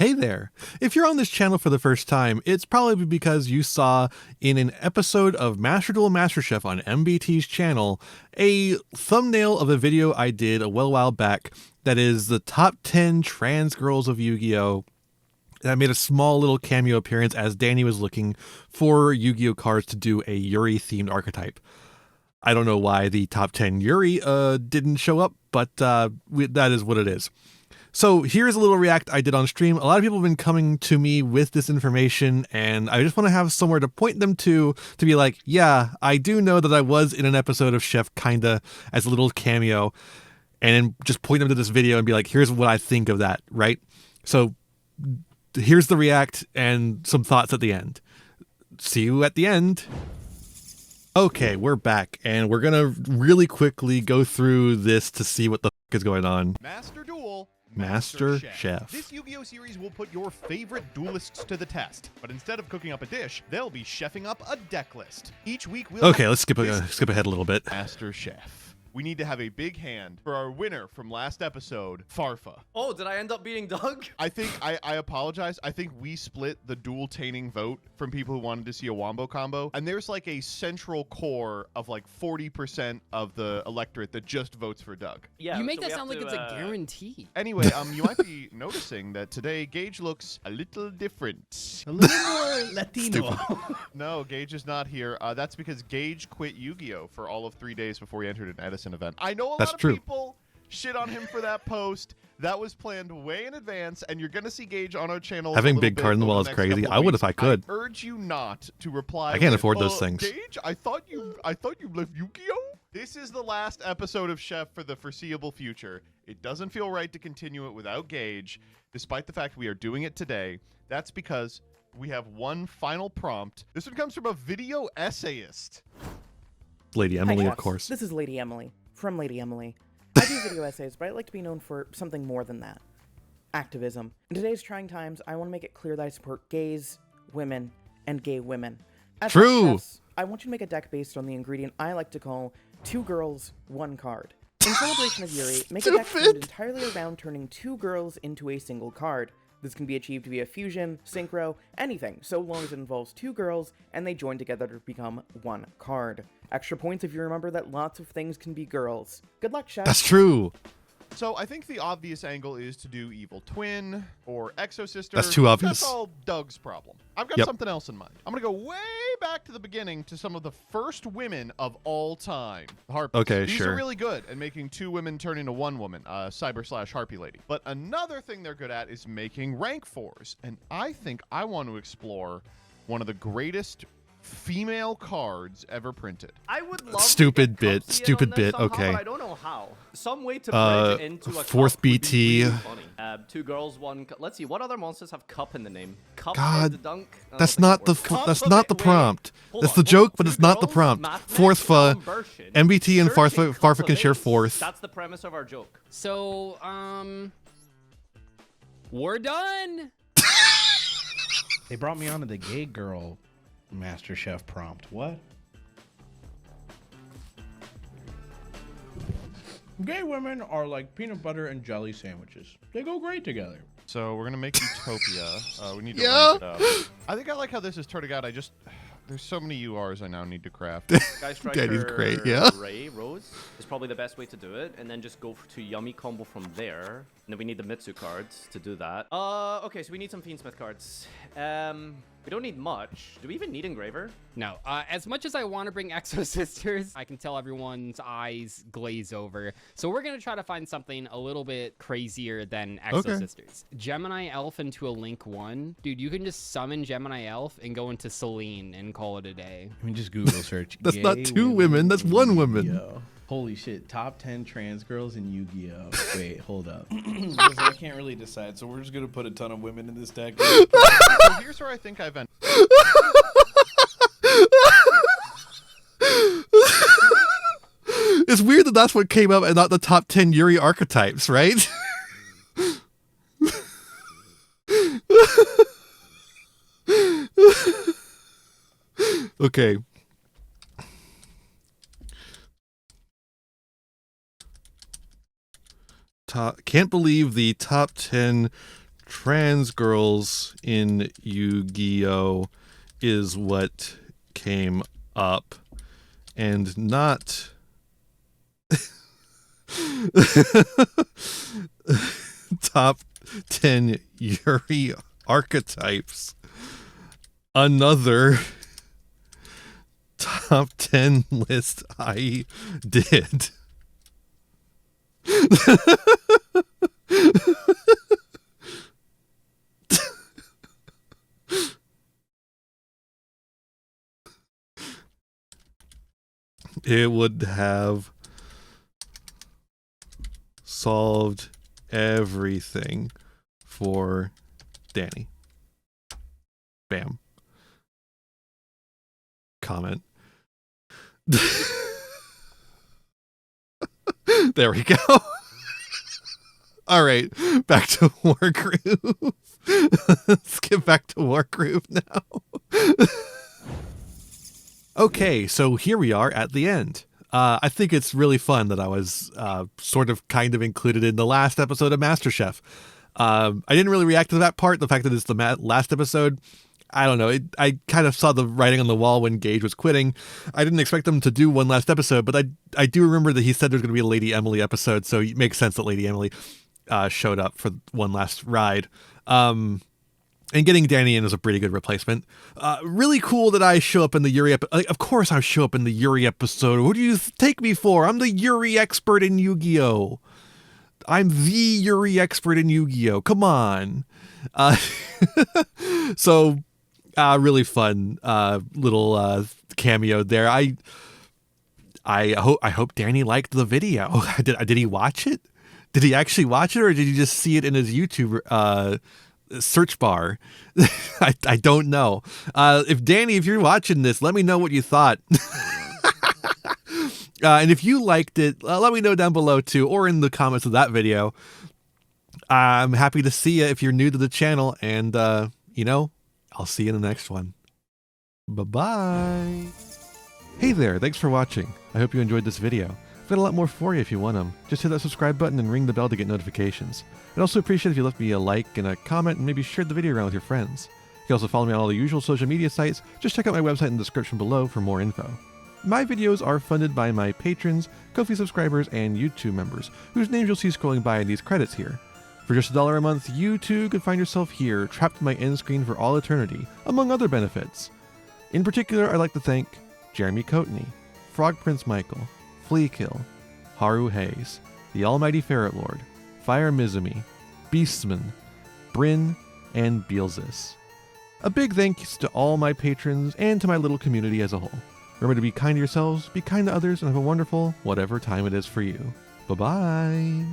Hey there! If you're on this channel for the first time, it's probably because you saw in an episode of Master Duel Master Chef on MBT's channel a thumbnail of a video I did a while back that is the top 10 trans girls of Yu-Gi-Oh! And I made a small little cameo appearance as Danny was looking for Yu-Gi-Oh! Cards to do a Yuri themed archetype. I don't know why the top 10 Yuri didn't show up, but that is what it is. So here's a little react I did on stream. A lot of people have been coming to me with this information, and I just want to have somewhere to point them to be like, yeah, I do know that I was in an episode of Chef kinda as a little cameo, and then just point them to this video and be like, here's what I think of that, right? So here's the react and some thoughts at the end. See you at the end. Okay, we're back, and we're gonna really quickly go through this to see what the f is going on. Master Duel. Master Chef. This Yu-Gi-Oh! Series will put your favorite duelists to the test, but instead of cooking up a dish, they'll be chefing up a deck list. Each week we'll let's skip ahead a little bit. Master Chef. We need to have a big hand for our winner from last episode, Farfa. Oh, did I end up beating Doug? I think, I apologize. I think we split the dual-taining vote from people who wanted to see a Wombo combo. And there's like a central core of like 40% of the electorate that just votes for Doug. Yeah, you make that sound like it's a guarantee. Anyway, you might be noticing that today Gage looks a little different. A little more Latino. No, Gage is not here. That's because Gage quit Yu-Gi-Oh! For all of 3 days before he entered an Edison event. I know a lot of people shit on him for that post. That was planned way in advance, and you're gonna see Gage on our channel. Having big card in the wall is crazy. I would if I could. I urge you not to reply. I can't afford those things. Gage, I thought you lived Yu-Gi-Oh! This is the last episode of Chef for the foreseeable future. It doesn't feel right to continue it without Gage, despite the fact we are doing it today. That's because we have one final prompt. This one comes from a video essayist. Lady Emily, Hi, of course. This is Lady Emily, from Lady Emily. I do video essays, but I'd like to be known for something more than that. Activism. In today's trying times, I want to make it clear that I support gays, women, and gay women. As True! Chefs, I want you to make a deck based on the ingredient I like to call 2 girls, 1 card. In celebration of Yuri, make a deck themed entirely around turning 2 girls into a single card. This can be achieved via fusion, synchro, anything, so long as it involves 2 girls and they join together to become 1 card. Extra points if you remember that lots of things can be girls. Good luck, Chef. That's true. So I think the obvious angle is to do Evil Twin or Exo Sister. That's too obvious. That's all Doug's problem. I've got something else in mind. I'm going to go way back to the beginning to some of the first women of all time. The Harpies. Okay, These sure. are really good at making 2 women turn into 1 woman, Cyber/Harpy Lady. But another thing they're good at is making rank 4s. And I think I want to explore one of the greatest female cards ever printed. I would love Stupid to get bit, stupid bit, somehow, okay. But I don't know how. Some way to bridge it into a fourth cup would be BT. really funny. 2 girls, 1 cup. Let's see, what other monsters have cup in the name? Cup God, the dunk? That's not the prompt. That's the joke, but it's not the prompt. Fourth MBT and Farfa can share 4th. That's the premise of our joke. So, we're done. They brought me onto the gay girl Master Chef prompt. What? Gay women are like peanut butter and jelly sandwiches. They go great together. So we're going to make Utopia. We need to rank it up. I think I like how this is turning out. There's so many URs I now need to craft. Sky Daddy's Striker, great, yeah. Ray, Rose is probably the best way to do it, and then just go to Yummy combo from there. And then we need the Mitsu cards to do that. Okay, so we need some Fiendsmith cards. We don't need much. Do we even need Engraver? No. As much as I want to bring Exo Sisters, I can tell everyone's eyes glaze over. So we're going to try to find something a little bit crazier than Exo Sisters. Gemini Elf into a Link 1. Dude, you can just summon Gemini Elf and go into Selene and call it a day. I mean, just Google search. That's not 2 women, that's 1 woman. Yu-Gi-Oh. Holy shit, top 10 trans girls in Yu-Gi-Oh. Wait, hold up. Because I can't really decide, so we're just going to put a ton of women in this deck. So here's where I think I've ended. It's weird that that's what came up and not the top 10 Yuri archetypes, right? Okay. Can't believe the top 10 trans girls in Yu-Gi-Oh is what came up, and not top 10 Yuri archetypes. Another top 10 list I did. It would have solved everything for Danny. Bam. Comment. There we go. All right, back to Wargroove. Let's get back to Wargroove now. Okay, so here we are at the end. I think it's really fun that I was sort of kind of included in the last episode of MasterChef. I didn't really react to that part, the fact that it's the last episode. I don't know. I kind of saw the writing on the wall when Gage was quitting. I didn't expect them to do one last episode, but I do remember that he said there's going to be a Lady Emily episode, so it makes sense that Lady Emily showed up for one last ride. And getting Danny in is a pretty good replacement. Really cool that I show up in the Yuri episode. Like, of course I show up in the Yuri episode. Who do you take me for? I'm the Yuri expert in Yu-Gi-Oh! I'm the Yuri expert in Yu-Gi-Oh! Come on. So, really fun little cameo there. I hope Danny liked the video. Did he watch it? Did he actually watch it, or did he just see it in his YouTube search bar? I don't know. If Danny, if you're watching this, let me know what you thought. And if you liked it, let me know down below too, or in the comments of that video. I'm happy to see you if you're new to the channel, and I'll see you in the next one. Bye-bye. Hey there, thanks for watching. I hope you enjoyed this video. I've got a lot more for you if you want them. Just hit that subscribe button and ring the bell to get notifications. I'd also appreciate if you left me a like and a comment and maybe shared the video around with your friends. You can also follow me on all the usual social media sites. Just check out my website in the description below for more info. My videos are funded by my patrons, Ko-fi subscribers, and YouTube members, whose names you'll see scrolling by in these credits here. For just $1 a month, you too could find yourself here, trapped in my end screen for all eternity, among other benefits. In particular, I'd like to thank Jeremy Coatney, Frog Prince Michael, Fleakill, Haru Hayes, the Almighty Ferret Lord, Fire Mizumi, Beastman, Bryn, and Beelzis. A big thanks to all my patrons and to my little community as a whole. Remember to be kind to yourselves, be kind to others, and have a wonderful whatever time it is for you. Bye-bye.